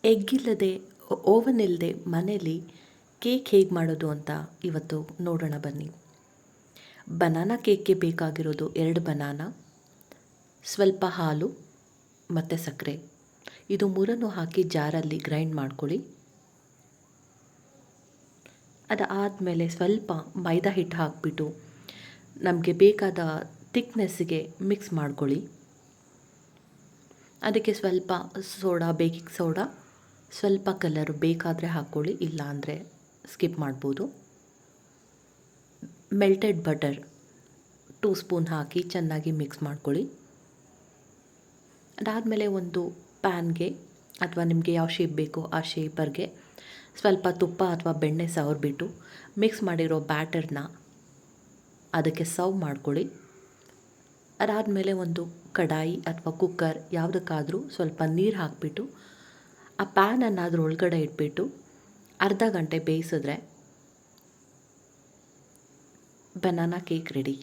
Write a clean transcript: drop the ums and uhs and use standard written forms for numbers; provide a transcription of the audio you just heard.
ಎಗ್ಗಿಲ್ಲದೆ oven ಇಲ್ಲದೆ ಮನೇಲಿ cake ಹೇಗೆ ಮಾಡೋದು ಅಂತ ಇವತ್ತು ನೋಡೋಣ ಬನ್ನಿ. ಬನಾನಾ ಕೇಕ್ಗೆ ಬೇಕಾಗಿರೋದು 2 ಬನಾನಾ, ಸ್ವಲ್ಪ ಹಾಲು ಮತ್ತು ಸಕ್ಕರೆ. ಇದು ಮೂರನ್ನು ಹಾಕಿ ಜಾರಲ್ಲಿ ಗ್ರೈಂಡ್ ಮಾಡ್ಕೊಳ್ಳಿ. ಅದಾದಮೇಲೆ ಸ್ವಲ್ಪ ಮೈದಾ ಹಿಟ್ಟು ಹಾಕಿಬಿಟ್ಟು ನಮಗೆ ಬೇಕಾದ ಥಿಕ್ನೆಸ್ಸಿಗೆ ಮಿಕ್ಸ್ ಮಾಡ್ಕೊಳ್ಳಿ. ಅದಕ್ಕೆ ಸ್ವಲ್ಪ ಸೋಡಾ, ಬೇಕಿಂಗ್ ಸೋಡಾ, ಸ್ವಲ್ಪ ಕಲರ್ ಬೇಕಾದರೆ ಹಾಕ್ಕೊಳ್ಳಿ, ಇಲ್ಲ ಅಂದರೆ ಸ್ಕಿಪ್ ಮಾಡ್ಬೋದು. ಮೆಲ್ಟೆಡ್ ಬಟರ್ 2 ಸ್ಪೂನ್ ಹಾಕಿ ಚೆನ್ನಾಗಿ ಮಿಕ್ಸ್ ಮಾಡ್ಕೊಳ್ಳಿ. ಅದಾದಮೇಲೆ ಒಂದು ಪ್ಯಾನ್ಗೆ ಅಥವಾ ನಿಮಗೆ ಯಾವ ಶೇಪ್ ಬೇಕೋ ಆ ಶೇಪರ್ಗೆ ಸ್ವಲ್ಪ ತುಪ್ಪ ಅಥವಾ ಬೆಣ್ಣೆ ಸವರ್ಬಿಟ್ಟು ಮಿಕ್ಸ್ ಮಾಡಿರೋ ಬ್ಯಾಟರ್ನ ಅದಕ್ಕೆ ಸರ್ವ್ ಮಾಡ್ಕೊಳ್ಳಿ. ಅದಾದಮೇಲೆ ಒಂದು ಕಡಾಯಿ ಅಥವಾ ಕುಕ್ಕರ್ ಯಾವುದಕ್ಕಾದರೂ ಸ್ವಲ್ಪ ನೀರು ಹಾಕಿಬಿಟ್ಟು ಆ ಪ್ಯಾನನ್ನು ಅದ್ರ ಒಳಗಡೆ ಇಟ್ಬಿಟ್ಟು ಅರ್ಧ ಗಂಟೆ ಬೇಯಿಸಿದ್ರೆ ಬನಾನಾ ಕೇಕ್ ರೆಡಿ.